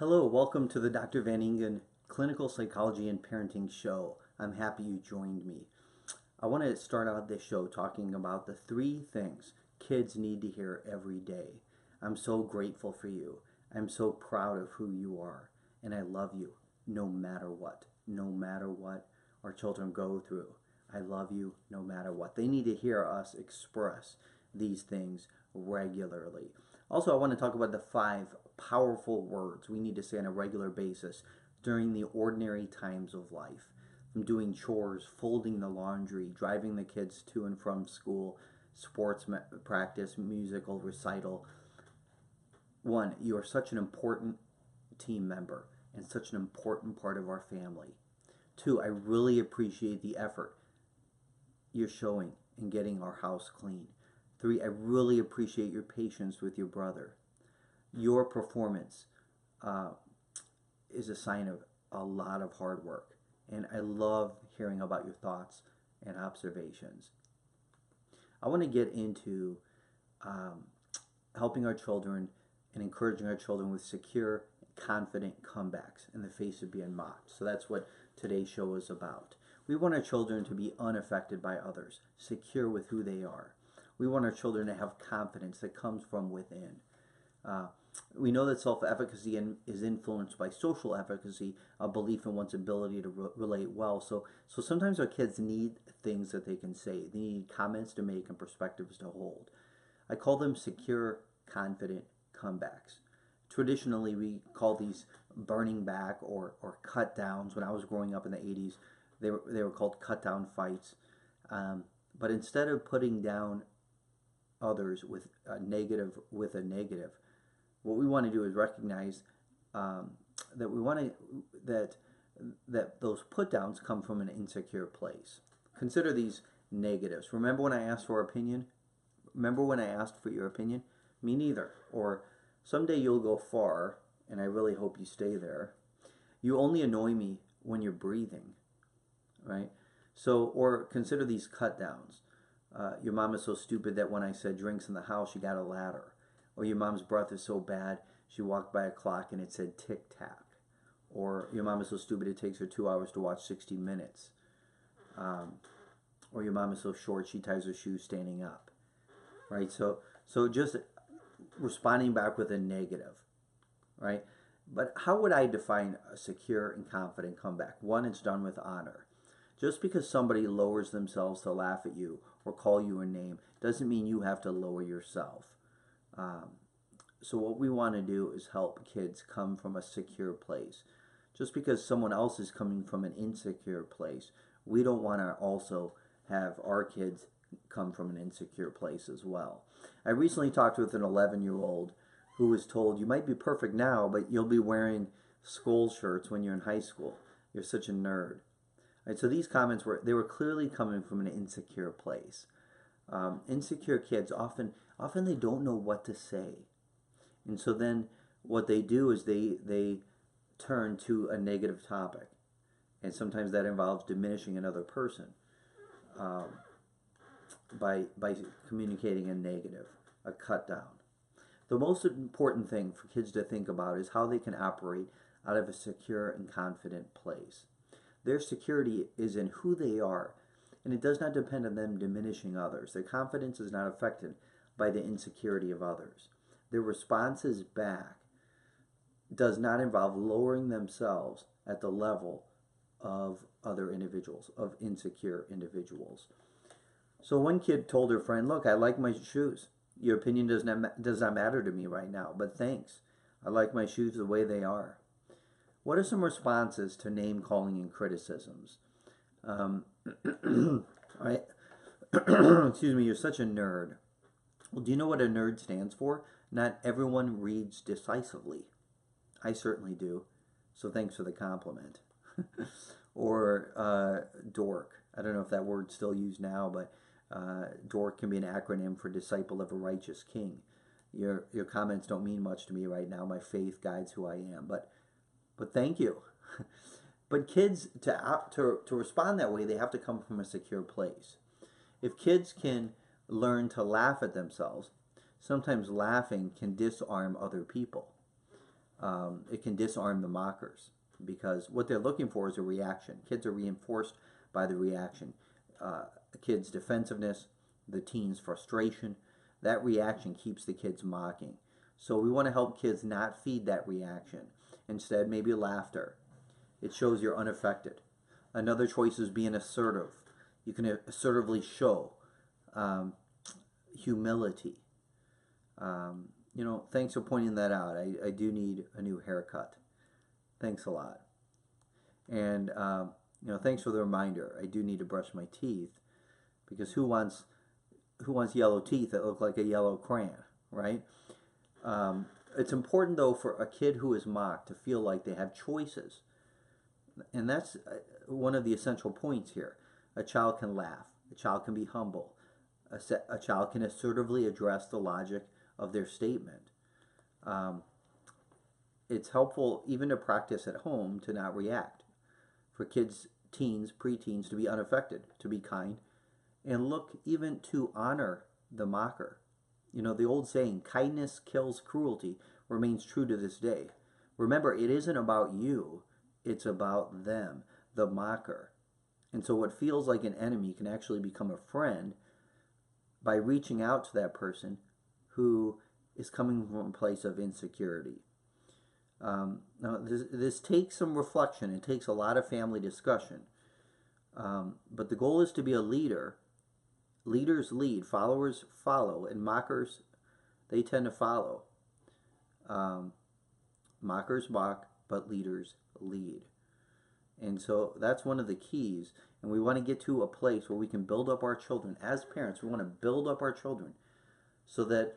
Hello, welcome to the Dr. Van Ingen Clinical Psychology and Parenting Show. I'm happy you joined me. I want to start out this show talking about the three things kids need to hear every day. I'm so grateful for you. I'm so proud of who you are. And I love you no matter what. No matter what our children go through. I love you no matter what. They need to hear us express these things regularly. Also, I want to talk about the 5 powerful words we need to say on a regular basis during the ordinary times of life. From doing chores, folding the laundry, driving the kids to and from school, sports practice, musical recital. 1, you are such an important team member and such an important part of our family. 2, I really appreciate the effort you're showing in getting our house clean. 3, I really appreciate your patience with your brother. Your performance is a sign of a lot of hard work, and I love hearing about your thoughts and observations. I want to get into helping our children and encouraging our children with secure, confident comebacks in the face of being mocked. So that's what today's show is about. We want our children to be unaffected by others, secure with who they are. We want our children to have confidence that comes from within. We know that self-efficacy is influenced by social efficacy, a belief in one's ability to relate well. So sometimes our kids need things that they can say. They need comments to make and perspectives to hold. I call them secure, confident comebacks. Traditionally, we call these burning back or cut downs. When I was growing up in the 80s, they were called cut down fights. But instead of putting down others with a negative, what we want to do is recognize that we want to that those put downs come from an insecure place. Consider these negatives. Remember when I asked for opinion? Remember when I asked for your opinion? Me neither. Or someday you'll go far, and I really hope you stay there. You only annoy me when you're breathing, right? So, or consider these cut downs. Your mom is so stupid that when I said drinks in the house, she got a ladder. Or your mom's breath is so bad, she walked by a clock and it said tic-tac. Or your mom is so stupid it takes her 2 hours to watch 60 Minutes. Or your mom is so short she ties her shoes standing up. Right? So just responding back with a negative. Right? But how would I define a secure and confident comeback? 1, it's done with honor. Just because somebody lowers themselves to laugh at you or call you a name doesn't mean you have to lower yourself. So what we want to do is help kids come from a secure place. Just because someone else is coming from an insecure place, we don't want to also have our kids come from an insecure place as well. I recently talked with an 11-year-old who was told, you might be perfect now, but you'll be wearing school shirts when you're in high school. You're such a nerd. Right, so these comments were clearly coming from an insecure place. Insecure kids often they don't know what to say, and so then what they do is they turn to a negative topic, and sometimes that involves diminishing another person by communicating a negative, a cut down. The most important thing for kids to think about is how they can operate out of a secure and confident place. Their security is in who they are, and it does not depend on them diminishing others. Their confidence is not affected by the insecurity of others. Their responses back does not involve lowering themselves at the level of other individuals, of insecure individuals. So one kid told her friend, look, I like my shoes. Your opinion does not matter to me right now, but thanks. I like my shoes the way they are. What are some responses to name calling and criticisms? Right? Excuse me, you're such a nerd. Well, do you know what a nerd stands for? Not everyone reads decisively. I certainly do. So thanks for the compliment. Or dork. I don't know if that word's still used now, but dork can be an acronym for disciple of a righteous king. Your comments don't mean much to me right now. My faith guides who I am. But thank you. But kids, to respond that way, they have to come from a secure place. If kids can learn to laugh at themselves, sometimes laughing can disarm other people. It can disarm the mockers, because what they're looking for is a reaction. Kids are reinforced by the reaction. The kid's defensiveness, the teen's frustration, that reaction keeps the kids mocking. So we want to help kids not feed that reaction. Instead, maybe laughter. It shows you're unaffected. Another choice is being assertive. You can assertively show humility. Thanks for pointing that out. I do need a new haircut. Thanks a lot. And, thanks for the reminder. I do need to brush my teeth, because who wants yellow teeth that look like a yellow crayon, right? It's important, though, for a kid who is mocked to feel like they have choices. And that's one of the essential points here. A child can laugh. A child can be humble. A child can assertively address the logic of their statement. It's helpful even to practice at home to not react. For kids, teens, preteens to be unaffected, to be kind, and look even to honor the mocker. The old saying, kindness kills cruelty, remains true to this day. Remember, it isn't about you, it's about them, the mocker. And so what feels like an enemy can actually become a friend by reaching out to that person who is coming from a place of insecurity. Now, this takes some reflection. It takes a lot of family discussion. But the goal is to be a leader. Leaders lead, followers follow, and mockers, they tend to follow. Mockers mock, but leaders lead. And so that's one of the keys. And we want to get to a place where we can build up our children. As parents, we want to build up our children so that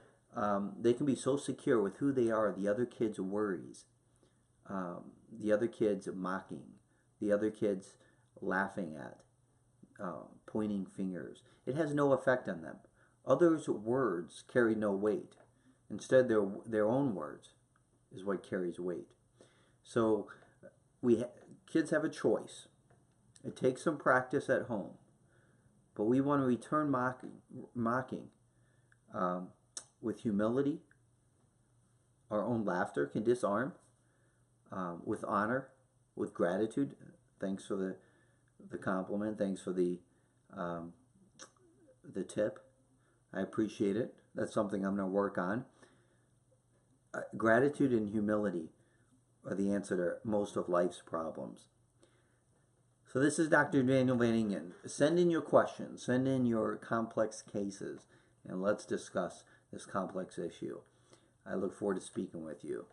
they can be so secure with who they are, the other kids' worries, the other kids mocking, the other kids laughing at, pointing fingers. It has no effect on them. Others' words carry no weight. Instead, their own words is what carries weight. So kids have a choice. It takes some practice at home, but we want to return mocking with humility. Our own laughter can disarm, with honor, with gratitude. Thanks for the compliment. Thanks for the tip. I appreciate it. That's something I'm going to work on. Gratitude and humility are the answer to most of life's problems. So this is Dr. Daniel Vanningen. Send in your questions. Send in your complex cases, and let's discuss this complex issue. I look forward to speaking with you.